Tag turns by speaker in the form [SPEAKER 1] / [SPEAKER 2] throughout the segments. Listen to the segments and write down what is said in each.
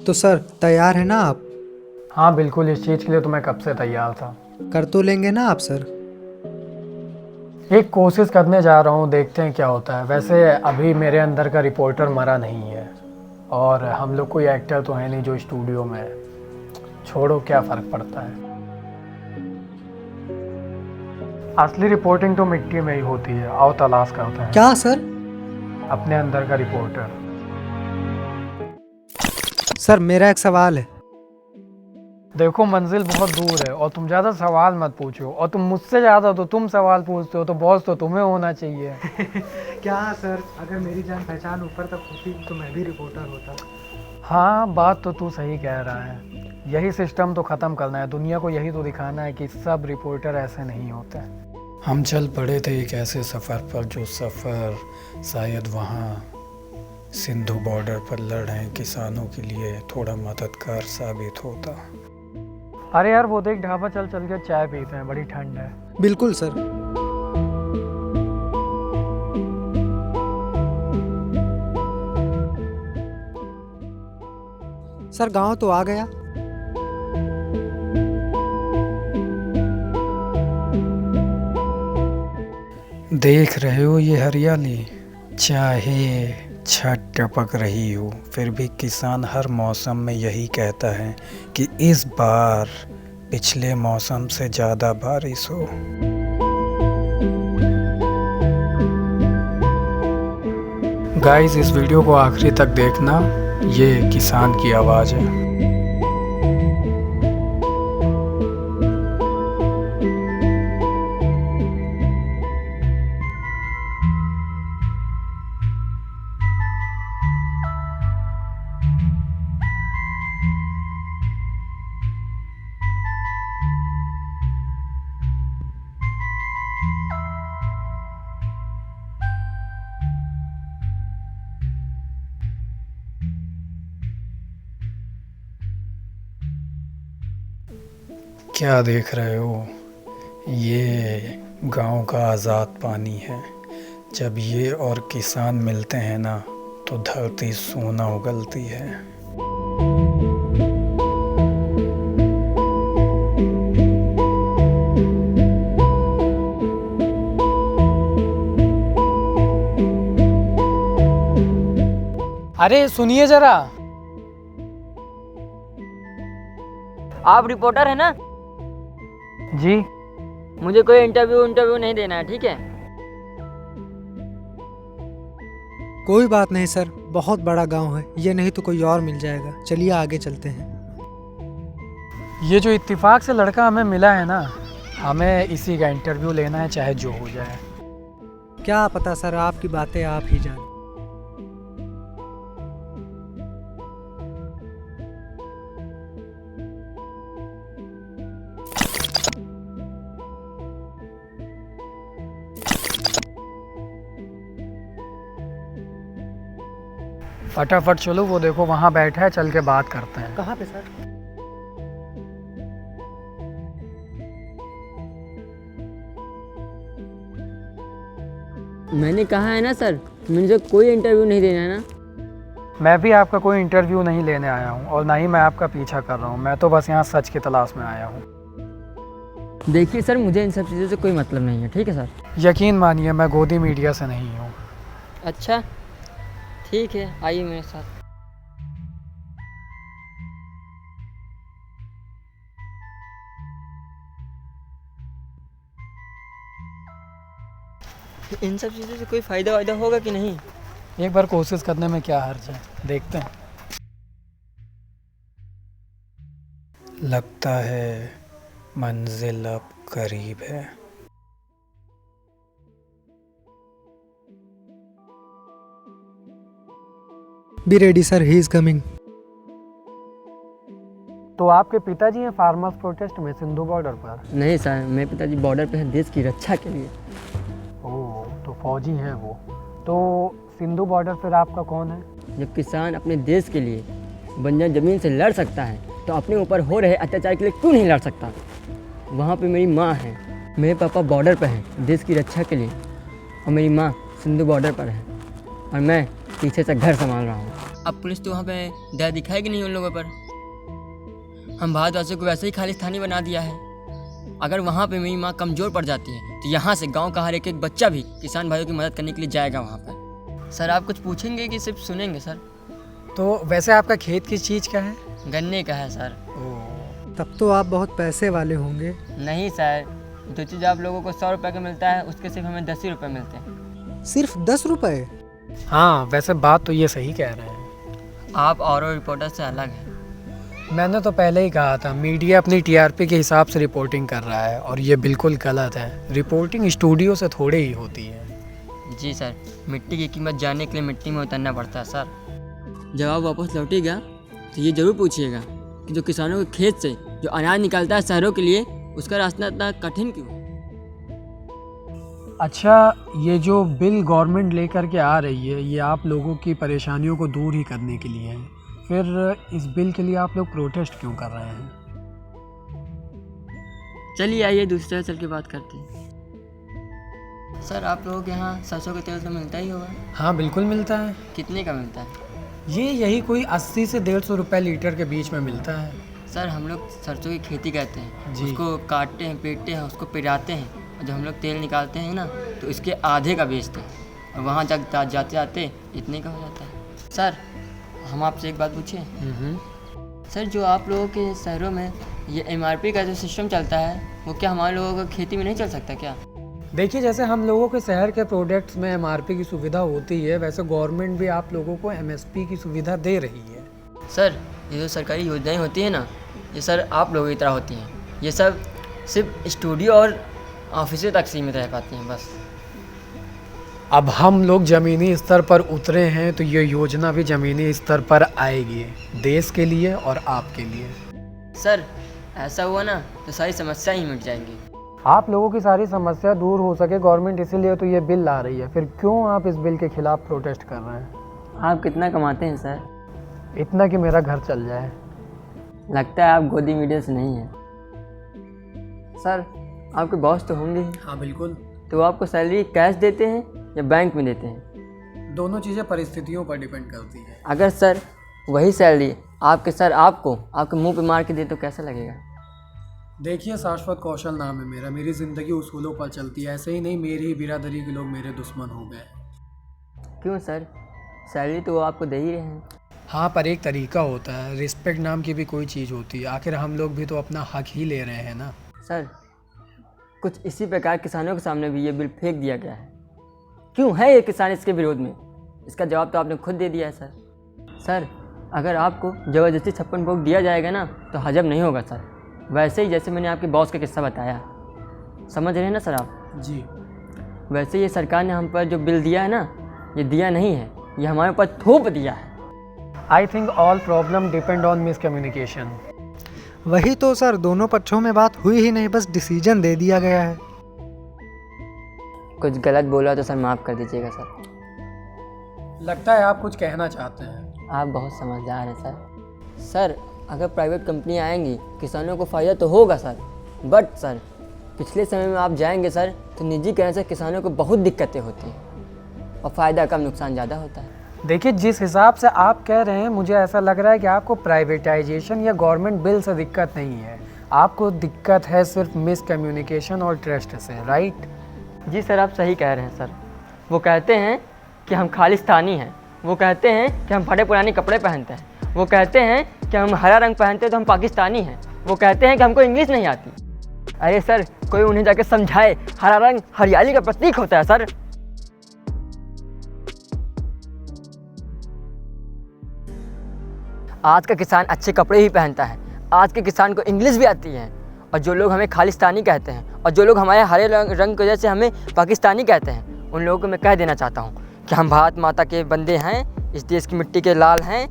[SPEAKER 1] तो सर तैयार है ना आप?
[SPEAKER 2] हाँ बिल्कुल, इस चीज़ के लिए तो मैं कब से तैयार था।
[SPEAKER 1] कर तो लेंगे ना आप सर?
[SPEAKER 2] एक कोशिश करने जा रहा हूँ, देखते हैं क्या होता है। वैसे अभी मेरे अंदर का रिपोर्टर मरा नहीं है और हम लोग कोई एक्टर तो है नहीं जो स्टूडियो में है। छोड़ो, क्या फ़र्क पड़ता है। असली रिपोर्टिंग तो मिट्टी में ही होती है। आओ तलाश करते हैं
[SPEAKER 1] क्या सर?
[SPEAKER 2] अपने अंदर का रिपोर्टर।
[SPEAKER 1] सर मेरा एक सवाल है।
[SPEAKER 2] देखो, मंजिल बहुत दूर है और तुम ज़्यादा सवाल मत पूछो, और तुम मुझसे ज़्यादा तो तुम सवाल पूछते हो, तो बॉस तो तुम्हें होना चाहिए।
[SPEAKER 1] क्या सर, अगर मेरी जान पहचान ऊपर तक होती तो मैं भी रिपोर्टर होता।
[SPEAKER 2] हाँ, बात तो तू सही कह रहा है। यही सिस्टम तो ख़त्म करना है, दुनिया को यही तो दिखाना है कि सब रिपोर्टर ऐसे नहीं होते। हम चल पड़े थे एक ऐसे सफ़र पर, जो सफ़र शायद वहाँ सिंधु बॉर्डर पर लड़ रहे किसानों के लिए थोड़ा मददगार साबित होता। अरे यार, वो देख, ढाबा चल चल के चाय पीते हैं, बड़ी ठंड है।
[SPEAKER 1] बिल्कुल सर। सर गांव तो आ गया।
[SPEAKER 2] देख रहे हो ये हरियाली? चाहे छत टपक रही हो, फिर भी किसान हर मौसम में यही कहता है कि इस बार पिछले मौसम से ज़्यादा बारिश हो। गाइस, इस वीडियो को आखिरी तक देखना, ये किसान की आवाज़ है। क्या देख रहे हो? ये गांव का आज़ाद पानी है। जब ये और किसान मिलते हैं ना, तो धरती सोना उगलती है। अरे सुनिए जरा।
[SPEAKER 3] आप रिपोर्टर है ना?
[SPEAKER 2] जी।
[SPEAKER 3] मुझे कोई इंटरव्यू नहीं देना है, ठीक है?
[SPEAKER 1] कोई बात नहीं सर, बहुत बड़ा गांव है, ये नहीं तो कोई और मिल जाएगा। चलिए आगे चलते हैं।
[SPEAKER 2] ये जो इत्तेफाक से लड़का हमें मिला है ना, हमें इसी का इंटरव्यू लेना है, चाहे जो हो जाए।
[SPEAKER 1] क्या पता सर, आपकी बातें आप ही जाने।
[SPEAKER 2] फटाफट चलो, वो देखो वहाँ बैठा है, चल के बात करते हैं।
[SPEAKER 1] कहाँ पे सर?
[SPEAKER 3] मैंने कहा है ना सर, मुझे कोई इंटरव्यू नहीं देना है ना।
[SPEAKER 2] मैं भी आपका कोई इंटरव्यू नहीं लेने आया हूँ, और ना ही मैं आपका पीछा कर रहा हूँ। मैं तो बस यहाँ सच की तलाश में आया हूँ।
[SPEAKER 3] देखिए सर, मुझे इन सब चीज़ों से कोई मतलब नहीं है, ठीक है सर?
[SPEAKER 2] यकीन मानिए, मैं गोदी मीडिया से नहीं हूँ।
[SPEAKER 3] अच्छा, ठीक है, आइए मेरे साथ। इन सब चीज़ों से कोई फ़ायदा वायदा होगा कि नहीं?
[SPEAKER 2] एक बार कोशिश करने में क्या हर्ज है, देखते हैं। लगता है मंजिल अब करीब है।
[SPEAKER 1] Be ready sir, he is coming.
[SPEAKER 2] तो आपके पिताजी हैं फार्मर्स प्रोटेस्ट में सिंधु बॉर्डर पर?
[SPEAKER 3] नहीं सर, मेरे पिताजी बॉर्डर पे हैं देश की रक्षा के लिए।
[SPEAKER 2] ओह, तो फौजी हैं वो। तो सिंधु बॉर्डर पर आपका कौन है?
[SPEAKER 3] जब किसान अपने देश के लिए बंजर ज़मीन से लड़ सकता है, तो अपने ऊपर हो रहे अत्याचार के लिए क्यों नहीं लड़ सकता? वहाँ पे मेरी माँ है, मेरे पापा बॉर्डर पर हैं देश की रक्षा के लिए, और मेरी माँ सिंधु बॉर्डर पर है, और मैं पीछे से घर संभाल रहा हूँ। अब पुलिस तो वहाँ पे दया दिखाएगी नहीं उन लोगों पर। हम भारतवासियों को वैसे ही खालिस्तानी बना दिया है। अगर वहाँ पे मेरी माँ कमज़ोर पड़ जाती है तो यहाँ से गांव का हर एक बच्चा भी किसान भाइयों की मदद करने के लिए जाएगा वहाँ पर। सर आप कुछ पूछेंगे कि सिर्फ सुनेंगे सर?
[SPEAKER 2] तो वैसे आपका खेत किस चीज़ का है?
[SPEAKER 3] गन्ने का है सर।
[SPEAKER 1] तब तो आप बहुत पैसे वाले होंगे।
[SPEAKER 3] नहीं सर, जो चीज़ आप लोगों को 100 रुपये का मिलता है उसके सिर्फ हमें 10 ही रुपये मिलते हैं।
[SPEAKER 1] सिर्फ 10 रुपए?
[SPEAKER 2] हाँ वैसे बात तो ये सही कह रहे हैं।
[SPEAKER 3] आप और रिपोर्टर से अलग हैं।
[SPEAKER 2] मैंने तो पहले ही कहा था, मीडिया अपनी टीआरपी के हिसाब से रिपोर्टिंग कर रहा है और ये बिल्कुल गलत है। रिपोर्टिंग स्टूडियो से थोड़े ही होती है।
[SPEAKER 3] जी सर, मिट्टी की कीमत जानने के लिए मिट्टी में उतरना पड़ता है सर। जब आप वापस लौटेगा तो ये ज़रूर पूछिएगा कि जो किसानों के खेत से जो अनाज निकलता है शहरों के लिए, उसका रास्ता इतना कठिन क्यों?
[SPEAKER 2] अच्छा, ये जो बिल गवर्नमेंट लेकर के आ रही है ये आप लोगों की परेशानियों को दूर ही करने के लिए है, फिर इस बिल के लिए आप लोग प्रोटेस्ट क्यों कर रहे हैं?
[SPEAKER 3] चलिए आइए दूसरे चल के बात करते हैं। सर आप लोगों के यहाँ सरसों का तेल तो मिलता ही होगा?
[SPEAKER 2] हाँ बिल्कुल मिलता है।
[SPEAKER 3] कितने का मिलता है?
[SPEAKER 2] यही कोई 80 से 150 रुपये लीटर के बीच में मिलता है।
[SPEAKER 3] सर हम लोग सरसों की खेती करते हैं,
[SPEAKER 2] जी।
[SPEAKER 3] उसको काटते हैं, पीटते हैं, उसको पिराते हैं और जब हम लोग तेल निकालते हैं ना तो इसके आधे का बेचते हैं और वहाँ जाते जाते इतने का हो जाता है। सर हम आपसे एक बात पूछें? सर जो आप लोगों के शहरों में ये एमआरपी का जो सिस्टम चलता है वो क्या हमारे लोगों को खेती में नहीं चल सकता क्या?
[SPEAKER 2] देखिए, जैसे हम लोगों के शहर के प्रोडक्ट्स में एमआरपी की सुविधा होती है, वैसे गवर्नमेंट भी आप लोगों को एमएसपी की सुविधा दे रही है।
[SPEAKER 3] सर ये जो सरकारी योजनाएं होती हैं ना, ये सर आप लोगों की तरह होती हैं। ये सब सिर्फ स्टूडियो और ऑफिसों तक सीमित रह पाती हैं बस।
[SPEAKER 2] अब हम लोग ज़मीनी स्तर पर उतरे हैं तो ये योजना भी ज़मीनी स्तर पर आएगी, देश के लिए और आपके लिए।
[SPEAKER 3] सर ऐसा हुआ ना तो सारी समस्या ही मिट जाएंगी।
[SPEAKER 2] आप लोगों की सारी समस्या दूर हो सके, गवर्नमेंट इसीलिए तो ये बिल ला रही है, फिर क्यों आप इस बिल के खिलाफ प्रोटेस्ट कर रहे हैं?
[SPEAKER 3] आप कितना कमाते हैं सर?
[SPEAKER 2] इतना कि मेरा घर चल जाए।
[SPEAKER 3] लगता है आप गोदी मीडिया से नहीं हैं। सर आपके बॉस तो होंगे ही।
[SPEAKER 2] हाँ बिल्कुल।
[SPEAKER 3] तो वो आपको सैलरी कैश देते हैं या बैंक में देते हैं?
[SPEAKER 2] दोनों चीज़ें परिस्थितियों पर डिपेंड करती हैं।
[SPEAKER 3] अगर सर वही सैलरी आपके सर आपको आपके मुंह पे मार के दे तो कैसा लगेगा?
[SPEAKER 2] देखिए, शाश्वत कौशल नाम है मेरा, मेरी ज़िंदगी उसूलों पर चलती है। ऐसे ही नहीं, मेरी ही बिरादरी के लोग मेरे दुश्मन हो गए।
[SPEAKER 3] क्यों सर, सैलरी तो वो आपको दे ही रहे हैं।
[SPEAKER 2] हाँ, पर एक तरीका होता है, रिस्पेक्ट नाम की भी कोई चीज़ होती है। आखिर हम लोग भी तो अपना हक ही ले रहे हैं ना।
[SPEAKER 3] सर कुछ इसी प्रकार किसानों के सामने भी ये बिल फेंक दिया गया है। क्यों है ये किसान इसके विरोध में? इसका जवाब तो आपने खुद दे दिया है सर। सर अगर आपको ज़बरदस्ती 56 भोग दिया जाएगा ना तो हजम नहीं होगा सर। वैसे ही जैसे मैंने आपके बॉस का किस्सा बताया, समझ रहे हैं ना सर आप?
[SPEAKER 2] जी।
[SPEAKER 3] वैसे ये सरकार ने हम पर जो बिल दिया है ना, ये दिया नहीं है, ये हमारे ऊपर थोप दिया है।
[SPEAKER 2] I think all problem depend on miscommunication.
[SPEAKER 1] वही तो सर, दोनों पक्षों में बात हुई ही नहीं, बस डिसीजन दे दिया गया है।
[SPEAKER 3] कुछ गलत बोला तो सर माफ़ कर दीजिएगा सर।
[SPEAKER 2] लगता है आप कुछ कहना चाहते हैं।
[SPEAKER 3] आप बहुत समझदार हैं सर। सर अगर प्राइवेट कंपनी आएंगी किसानों को फ़ायदा तो होगा सर, बट सर पिछले समय में आप जाएंगे सर तो निजीकरण से किसानों को बहुत दिक्कतें होती हैं और फ़ायदा कम नुकसान ज़्यादा होता है।
[SPEAKER 2] देखिए, जिस हिसाब से आप कह रहे हैं मुझे ऐसा लग रहा है कि आपको प्राइवेटाइजेशन या गवर्नमेंट बिल से दिक्कत नहीं है, आपको दिक्कत है सिर्फ मिसकम्युनिकेशन और ट्रस्ट से, राइट?
[SPEAKER 3] जी सर आप सही कह रहे हैं सर। वो कहते हैं कि हम खालिस्तानी हैं, वो कहते हैं कि हम फटे पुराने कपड़े पहनते हैं, वो कहते हैं कि हम हरा रंग पहनते हैं तो हम पाकिस्तानी हैं, वो कहते हैं कि हमको इंग्लिश नहीं आती। अरे सर कोई उन्हें जाके समझाए, हरा रंग हरियाली का प्रतीक होता है सर। आज का किसान अच्छे कपड़े ही पहनता है, आज के किसान को इंग्लिश भी आती है, और जो लोग हमें खालिस्तानी कहते हैं और जो लोग हमारे हरे रंग की वजह से हमें पाकिस्तानी कहते हैं, उन लोगों को मैं कह देना चाहता हूँ कि हम भारत माता के बंदे हैं, इस देश की मिट्टी के लाल हैं,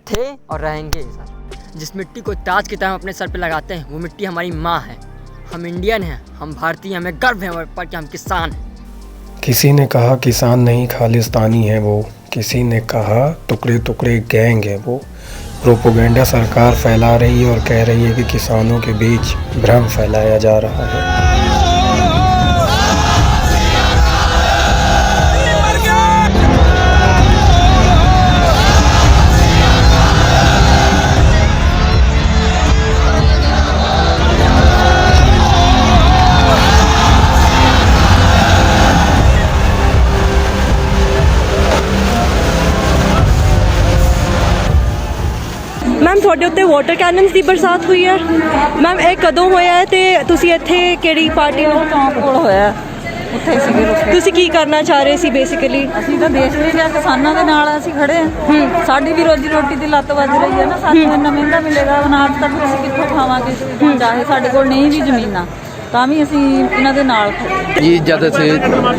[SPEAKER 3] थे और रहेंगे सर। जिस मिट्टी को ताज की तरह अपने सर पे लगाते हैं वो मिट्टी हमारी माँ है। हम इंडियन हैं, हम भारतीय, हमें गर्व है पर कि हम किसान हैं।
[SPEAKER 2] किसी ने कहा किसान नहीं खालिस्तानी है वो, किसी ने कहा टुकड़े टुकड़े गैंग है वो। प्रोपोगेंडा सरकार फैला रही है और कह रही है कि किसानों के बीच भ्रम फैलाया जा रहा है।
[SPEAKER 4] ਤੁਹਾਡੇ ਉੱਤੇ ਵਾਟਰ ਕੈਨਨਸ ਦੀ ਬਰਸਾਤ ਹੋਈ ਹੈ ਮੈਮ, ਇਹ ਕਦੋਂ ਹੋਇਆ ਹੈ ਤੇ ਤੁਸੀਂ ਇੱਥੇ ਕਿਹੜੀ ਪਾਰਟੀ ਨੂੰ
[SPEAKER 5] ਚੌਂਕ ਕੋਲ ਹੋਇਆ, ਉੱਥੇ ਹੀ ਸੀਗੇ ਰੁਕੇ।
[SPEAKER 4] ਤੁਸੀਂ ਕੀ ਕਰਨਾ ਚਾਹ ਰਹੇ ਸੀ ਬੇਸਿਕਲੀ?
[SPEAKER 5] ਅਸੀਂ ਤਾਂ ਦੇਸ਼ ਲਈ ਜਾਂ ਕਿਸਾਨਾਂ ਦੇ ਨਾਲ ਅਸੀਂ ਖੜੇ ਹਾਂ। ਸਾਡੀ ਵੀ ਰੋਜੀ ਰੋਟੀ ਦੀ ਲੱਤ ਵੱਜ ਰਹੀ ਹੈ ਨਾ, ਸਾਨੂੰ ਇੰਨਾ ਮਹਿੰਗਾ ਮਿਲੇਗਾ ਅਨਾਜ ਤੱਕ ਅਸੀਂ ਕਿੱਥੋਂ ਖਾਵਾਂਗੇ? ਚਾਹੇ ਸਾਡੇ ਕੋਲ ਨਹੀਂ ਵੀ ਜ਼ਮੀਨਾਂ, ਤਾਂ ਵੀ ਅਸੀਂ ਇਹਨਾਂ ਦੇ ਨਾਲ ਖੜੇ ਹਾਂ।
[SPEAKER 6] ਜੀ ਜਦ ਅਸੀਂ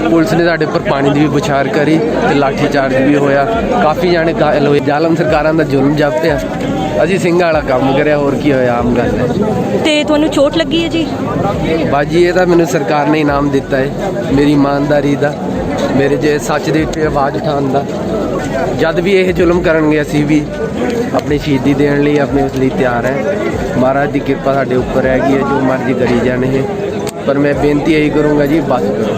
[SPEAKER 6] ਪੁਲਿਸ ਨੇ ਸਾਡੇ ਉੱਪਰ ਪਾਣੀ ਦੀ ਵੀ ਬੁਛਾਰ ਕਰੀ ਤੇ ਲਾਠੀ ਚਾਰਜ ਵੀ ਹੋਇਆ, ਕਾਫੀ ਜਾਣੇ ਘਾਇਲ ਹੋਏ। ਜ਼ਾਲਮ ਸਰਕਾਰਾਂ ਦਾ ਜ਼ੁਲਮ ਜਾਪਿਆ, ਅਸੀਂ ਸਿੰਘਾਂ ਵਾਲਾ ਕੰਮ ਕਰਿਆ, ਹੋਰ ਕੀ ਹੋਇਆ, ਆਮ ਗੱਲ ਹੈ।
[SPEAKER 4] ਤੇ ਤੁਹਾਨੂੰ ਚੋਟ ਲੱਗੀ ਹੈ ਜੀ?
[SPEAKER 6] ਬਾਜੀ ਇਹ ਤਾਂ ਮੈਨੂੰ ਸਰਕਾਰ ਨੇ ਇਨਾਮ ਦਿੱਤਾ ਹੈ, ਮੇਰੀ ਇਮਾਨਦਾਰੀ ਦਾ, ਮੇਰੇ ਜੇ ਸੱਚ ਦੇ ਉੱਤੇ ਆਵਾਜ਼ ਉਠਾਉਣ ਦਾ। ਜਦ ਵੀ ਇਹ ਜ਼ੁਲਮ ਕਰਨਗੇ ਅਸੀਂ ਵੀ ਆਪਣੀ ਸ਼ਹੀਦੀ ਦੇਣ ਲਈ ਆਪਣੇ ਉਸ ਲਈ ਤਿਆਰ ਹੈ। ਮਹਾਰਾਜ ਦੀ ਕਿਰਪਾ ਸਾਡੇ ਉੱਪਰ ਹੈਗੀ ਹੈ, ਜੋ ਮਰਜ਼ੀ ਕਰੀ ਜਾਣ ਇਹ। ਪਰ ਮੈਂ ਬੇਨਤੀ ਇਹੀ ਕਰੂੰਗਾ ਜੀ, ਬਸ ਕਰੋ,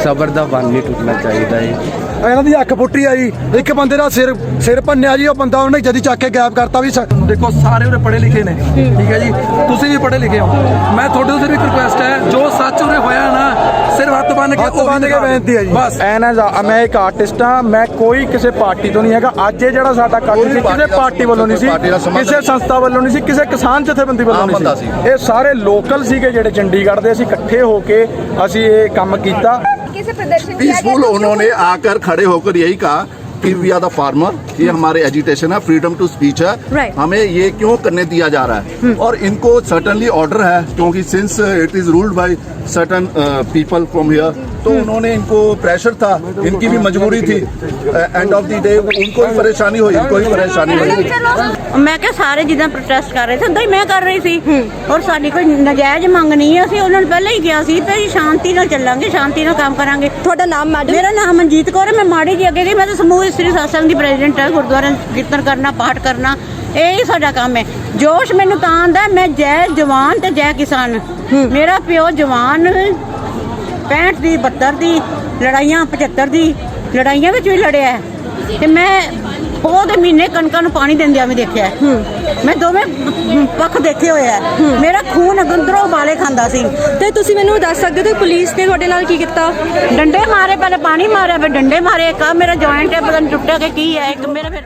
[SPEAKER 6] ਸਬਰ ਦਾ ਬੰਨ ਨਹੀਂ ਟੁੱਟਣਾ ਚਾਹੀਦਾ ਹੈ।
[SPEAKER 7] ਇਹਨਾਂ ਦੀ ਅੱਖ ਫੁੱਟੀ ਆ ਜੀ, ਇੱਕ ਬੰਦੇ ਦਾ ਸਿਰ ਭੰਨਿਆ ਜੀ, ਉਹ ਬੰਦਾ ਉਹਨੇ ਜਦੀ ਚੱਕ ਕੇ ਗਾਇਬ ਕਰਤਾ। ਵੀ ਦੇਖੋ ਸਾਰੇ ਉਰੇ ਪੜ੍ਹੇ ਲਿਖੇ ਨੇ, ਠੀਕ ਹੈ ਜੀ, ਤੁਸੀਂ ਵੀ ਪੜ੍ਹੇ ਲਿਖੇ ਹੋ। ਮੈਂ ਤੁਹਾਡੇ ਤੋਂ ਸਿਰਫ ਇੱਕ ਰਿਕੁਐਸਟ ਹੈ, ਜੋ ਸੱਚ ਉਰੇ ਹੋਇਆ ਨਾ, ਸਿਰਫ ਹੱਥ ਬੰਨ ਕੇ ਬੇਨਤੀ ਹੈ ਜੀ, ਬਸ।
[SPEAKER 8] ਮੈਂ ਇੱਕ ਆਰਟਿਸਟ ਹਾਂ, ਮੈਂ ਕੋਈ ਕਿਸੇ ਪਾਰਟੀ ਤੋਂ ਨਹੀਂ ਹੈਗਾ। ਅੱਜ ਇਹ ਜਿਹੜਾ ਸਾਡਾ ਇਕੱਠ ਸੀ, ਕਿਸੇ ਪਾਰਟੀ ਵੱਲੋਂ ਨਹੀਂ ਸੀ, ਕਿਸੇ ਸੰਸਥਾ ਵੱਲੋਂ ਨਹੀਂ ਸੀ, ਕਿਸੇ ਕਿਸਾਨ ਜਥੇਬੰਦੀ ਵੱਲੋਂ ਨਹੀਂ ਸੀ। ਇਹ ਸਾਰੇ ਲੋਕਲ ਸੀਗੇ ਜਿਹੜੇ ਚੰਡੀਗੜ੍ਹ ਦੇ। ਅਸੀਂ ਇਕੱਠੇ ਹੋ ਕੇ ਅਸੀਂ ਇਹ ਕੰਮ ਕੀਤਾ।
[SPEAKER 9] पीसफुल उन्होंने आकर खड़े होकर यही कहा कि वी आर द फार्मर, ये हमारे एजुटेशन है, फ्रीडम टू स्पीच है, हमें ये क्यों करने दिया जा रहा है? और इनको सर्टनली ऑर्डर है, क्योंकि since it is ruled by certain people from here, तो उन्होंने इनको प्रेशर था, इनकी भी मजबूरी थी। एंड ऑफ द डे उनको भी परेशानी हुई, इनको भी परेशानी हुई।
[SPEAKER 10] मैं क्या सारे जिदा प्रोटेस्ट कर रहे थे उदा ही मैं कर रही थी, और साडी कोई नजायज मंग नहीं है। ਅਸੀਂ ਉਹਨਾਂ ਨੂੰ ਪਹਿਲਾਂ ਹੀ ਕਿਹਾ ਸੀ ਤੇ ਸ਼ਾਂਤੀ ਨਾਲ ਚੱਲਾਂਗੇ, ਸ਼ਾਂਤੀ ਨਾਲ ਕੰਮ ਕਰਾਂਗੇ।
[SPEAKER 4] ਤੁਹਾਡਾ ਨਾਮ ਮੈਡਮ?
[SPEAKER 10] ਮੇਰਾ ਨਾਮ ਮਨਜੀਤ ਕੌਰ ਹੈ, ਮੈਂ ਮਾੜੀ ਜੀ ਅੱਗੇ ਗਈ। ਮੈਂ ਤਾਂ ਸਮੂਹ ਇਸਤਰੀ ਸਤਸੰਗ ਦੀ ਪ੍ਰੈਜ਼ੀਡੈਂਟ ਹੈ। ਗੁਰਦੁਆਰਾ ਕੀਰਤਨ ਕਰਨਾ, ਪਾਠ ਕਰਨਾ, ਇਹ ਹੀ ਸਾਡਾ ਕੰਮ ਹੈ। ਜੋਸ਼ ਮੈਨੂੰ ਤਾਂ ਆਉਂਦਾ, ਮੈਂ ਜੈ ਜਵਾਨ ਤੇ ਜੈ ਕਿਸਾਨ। ਮੇਰਾ ਪਿਓ ਜਵਾਨ 65 ਦੀ 72 ਦੀ ਲੜਾਈਆਂ, 75 ਦੀ ਲੜਾਈਆਂ ਵਿੱਚ ਵੀ ਲੜਿਆ ਹੈ, ਤੇ ਮੈਂ ਉਹਦੇ ਮਹੀਨੇ ਕਣਕਾਂ ਨੂੰ ਪਾਣੀ ਦਿੰਦਿਆਂ ਵੀ ਦੇਖਿਆ। ਮੈਂ ਦੋਵੇਂ ਪੱਖ ਦੇਖੇ ਹੋਏ ਆ। ਮੇਰਾ ਖੂਨ ਅੰਦਰੋਂ ਉਬਾਲੇ ਖਾਂਦਾ ਸੀ।
[SPEAKER 4] ਤੇ ਤੁਸੀਂ ਮੈਨੂੰ ਦੱਸ ਸਕਦੇ ਹੋ ਪੁਲਿਸ ਨੇ ਤੁਹਾਡੇ ਨਾਲ ਕੀ ਕੀਤਾ?
[SPEAKER 10] ਡੰਡੇ ਮਾਰੇ, ਪਹਿਲੇ ਪਾਣੀ ਮਾਰਿਆ, ਫਿਰ ਡੰਡੇ ਮਾਰੇ। ਇੱਕ ਮੇਰਾ ਜੁਆਇੰਟ ਹੈ, ਪਤਾ ਨਹੀਂ ਟੁੱਟਿਆ ਕਿ ਕੀ ਹੈ। ਇੱਕ ਮੇਰਾ ਫਿਰ